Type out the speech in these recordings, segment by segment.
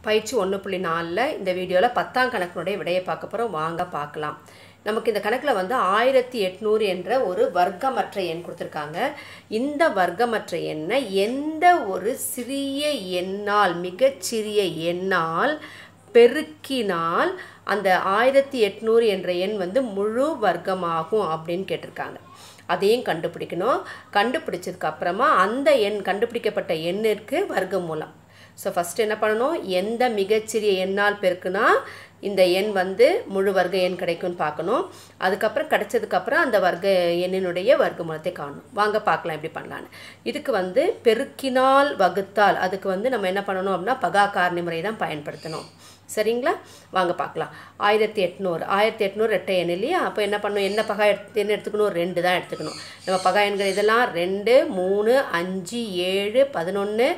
பயிற்சி 1.4ல இந்த வீடியோவில் 10ஆம் கணக்கினுடைய விடையை பார்க்க போகிறோம். வாங்க பார்க்கலாம். நமக்கு இந்த கணக்கில் வந்து 1800 என்ற ஒரு வர்க்கமற்ற எண் கொடுத்துருக்காங்க. இந்த வர்க்கமற்ற எண்ணை எந்த ஒரு சிறிய எண்ணால், மிகச்சிறிய எண்ணால் பெருக்கினால் அந்த 1800 என்ற எண் வந்து முழு வர்க்கமாகும் அப்படின்னு கேட்டிருக்காங்க. அதையும் கண்டுபிடிக்கணும். கண்டுபிடிச்சதுக்கு அப்புறமா அந்த எண், கண்டுபிடிக்கப்பட்ட எண்ணிற்கு வர்க்கமூலம். ஸோ ஃபஸ்ட்டு என்ன பண்ணணும், எந்த மிகச்சிறிய எண்ணால் பெருக்குனா இந்த எண் வந்து முழு வர்க்க எண் கிடைக்கும்னு பார்க்கணும். அதுக்கப்புறம் கிடைச்சதுக்கப்புறம் அந்த வர்க்க எண்ணினுடைய வர்க்கமூலத்தை காணணும். வாங்க பார்க்கலாம் எப்படி பண்ணலான்னு. இதுக்கு வந்து பெருக்கினால் வகுத்தால் அதுக்கு வந்து நம்ம என்ன பண்ணணும் அப்படின்னா பகா காரணி முறை தான் பயன்படுத்தணும். சரிங்களா? வாங்க பார்க்கலாம். 1800 ரெட்டை எண் இல்லையா? அப்போ என்ன பண்ணணும், என்ன பகா எண் எடுத்துக்கணும், 2 தான் எடுத்துக்கணும். நம்ம பகா எண்கள் இதெல்லாம் 2, 3, 5, 7, 11,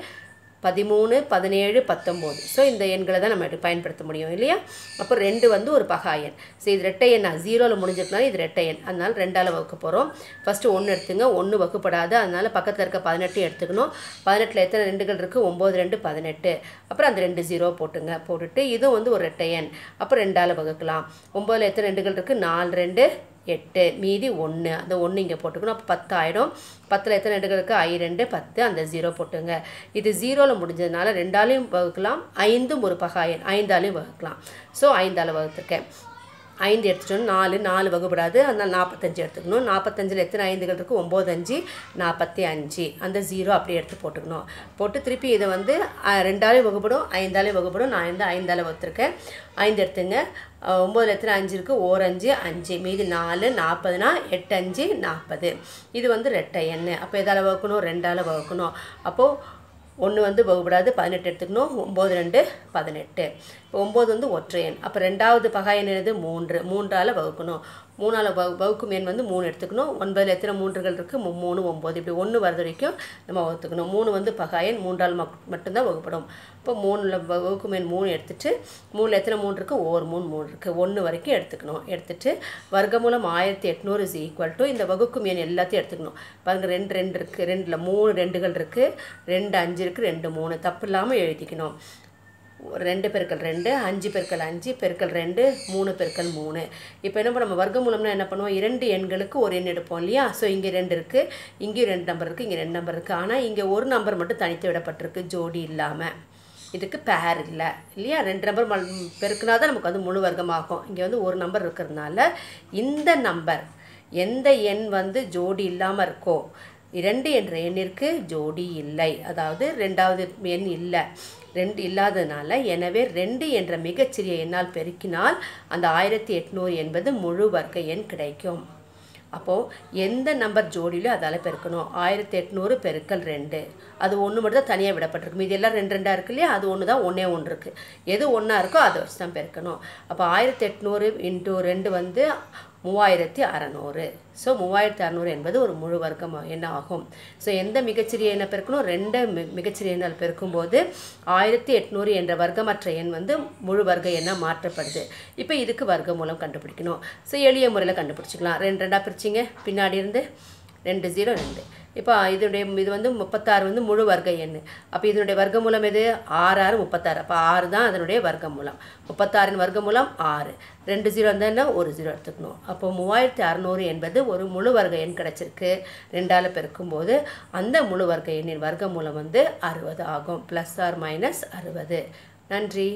13, 17, 19. ஸோ இந்த எண்களை தான் நம்ம பயன்படுத்த முடியும் இல்லையா? அப்போ 2 வந்து ஒரு பகா எண். ஸோ இது ரெட்டை எண்ணா, 0ல் முடிஞ்சிருக்கனால இது ரெட்டை எண். அதனால் 2ஆல் வகுக்க போகிறோம். ஃபஸ்ட்டு 1 எடுத்துங்க. 1 வகுப்படாது, அதனால் பக்கத்தில் இருக்க 18 எடுத்துக்கணும். 18ல் எத்தனை ரெண்டுகள் இருக்குது? 9, 2, 18. அப்புறம் அந்த 2 0 போட்டுங்க. போட்டுட்டு இதுவும் வந்து ஒரு ரெட்டை எண். அப்போ 2ஆல் வகுக்கலாம். 9ல் எத்தனை ரெண்டுகள் இருக்குது? 4, 2, 8, மீதி 1. அந்த 1 இங்கே போட்டுக்கணும். அப்போ 10 ஆகிடும். 10ல் எத்தனை ரெண்டுகளுக்கு? 2, 10, அந்த 0 போட்டுங்க. இது 0ல் முடிஞ்சதுனால 2ஆலையும் வகுக்கலாம். 5ம் ஒரு பகா எண், 5ஆலையும் வகுக்கலாம். ஸோ 5ஆல் வகுத்துருக்கேன். 5 எடுத்துட்டோம். 4 வகுப்படாது, அதனால் 45 எடுத்துக்கணும். 45ல் எத்தனை 5கள் இருக்குது? 9, 5, 45. அந்த 0 அப்படியே எடுத்து போட்டுக்கணும். போட்டு திருப்பி இதை வந்து 2ஆலையும் வகுப்படும், 5ஆலையும் வகுப்படும். நான் வந்து 5ஆல் வகுத்துருக்கேன். 5 எடுத்துங்க. 9ல் எத்தனை 5 இருக்குது? 1, 5, 5, மீதி 4, 40னா 8, 5, 40. இது வந்து ரெட்டை எண். அப்போ எதால் வகுக்கணும்? 2ஆல் வகுக்கணும். அப்போது 1 வந்து வகுப்படாது, 18 எடுத்துக்கணும். 9, 2, 18. இப்போ 9 வந்து ஒற்றை எண். அப்போ 2வது பகா எண் என்னது? 3. 3ஆல் வகுக்கணும். 3ஆல் வகுக்கும் எண் வந்து 3 எடுத்துக்கணும். 9ல் எத்தனை 3கள் இருக்குது? 3, 9. இப்படி 1 வரது வரைக்கும் நம்ம வகுத்துக்கணும். 3 வந்து பகா எண், 3ஆல் மட்டும்தான் வகுப்படும். இப்போ 3ல் வகுக்கும் எண் 3 எடுத்துட்டு 3ல் எத்தனை 3 இருக்குது? 1, 3, 3 இருக்குது. 1 வரைக்கும் எடுத்துக்கணும். எடுத்துட்டு வர்க்கமூலம் 1800 இஸ் ஈக்குவல் டு இந்த வகுக்கும் எண் எல்லாத்தையும் எடுத்துக்கணும். பாருங்கள், 2 2 இருக்குது, 2ல் 3 ரெண்டுகள் இருக்குது, 2 5 இருக்குது, 2 3 தப்பு இல்லாமல் எழுதிக்கணும். 2 பெருக்கல் 2, 5 பெருக்கல் 5 பெருக்கல் 2, 3 பெருக்கல் 3. இப்போ என்ன பண்ண, நம்ம வர்க்கமூலம்னா என்ன பண்ணுவோம், 2 எண்களுக்கு ஒரு எண் எடுப்போம் இல்லையா? ஸோ இங்கே 2 இருக்குது, இங்கேயும் 2 நம்பர் இருக்குது, இங்கே 2 நம்பர் இருக்குது. ஆனால் இங்கே ஒரு நம்பர் மட்டும் தனித்து விடப்பட்டிருக்கு, ஜோடி இல்லாமல். இதுக்கு பேர் இல்லை இல்லையா? 2 நம்பர் பெருக்குனா தான் நமக்கு வந்து முழு வர்க்கமாகும். இங்கே வந்து ஒரு நம்பர் இருக்கிறதுனால இந்த நம்பர் எந்த எண் வந்து ஜோடி இல்லாமல் இருக்கோ, 2 என்ற எண்ணிற்கு ஜோடி இல்லை, அதாவது 2வது எண் இல்லை. 2 இல்லாததுனால, எனவே 2 என்ற மிகச்சிறிய எண்ணால் பெருக்கினால் அந்த 1800 என்பது முழு வர்க்க எண் கிடைக்கும். அப்போது எந்த நம்பர் ஜோடியிலோ அதால் பெருக்கணும். 1800 பெருக்கல் 2, அது 1 மட்டும் தான் தனியாக விடப்பட்டிருக்கு. மீது எல்லாம் 2 2ஆக இருக்கு இல்லையா? அது 1 தான், 1 1 இருக்குது. எது 1ஆ இருக்கோ அதை வச்சு தான் பெருக்கணும். அப்போ 1800 × 2 வந்து 3600. ஸோ 3600 என்பது ஒரு முழு வர்க்கம் எண் ஆகும். ஸோ எந்த மிகச்சிறிய எண்ணை பெருக்கணும்? 2 மிகச்சிறிய எண்ணால் பெருக்கும்போது 1800 என்ற வர்க்கமற்ற எண் வந்து முழு வர்க்க எண்ணாக மாற்றப்படுது. இப்போ இதுக்கு வர்க்கமூலம் கண்டுபிடிக்கணும். ஸோ எளிய முறையில் கண்டுபிடிச்சிக்கலாம். 2 2ஆக பிரிச்சிங்க, பின்னாடி இருந்து 2 0 2. இப்போ இது வந்து 36 வந்து முழு வர்க்க எண். அப்போ இதனுடைய வர்க்கமூலம் எது? 6 6 36. அப்போ 6 தான் அதனுடைய வர்க்கமூலம். 36இன் வர்க்கமூலம் 6. 2 0 இருந்தால் 1 0 எடுத்துக்கணும். அப்போ 3600 என்பது ஒரு முழு வர்க்க எண் கிடச்சிருக்கு. 2ஆல் பெருக்கும்போது அந்த முழு வர்க்க எண்ணின் வர்க்கமூலம் வந்து 60 ஆகும். +or - 60. நன்றி.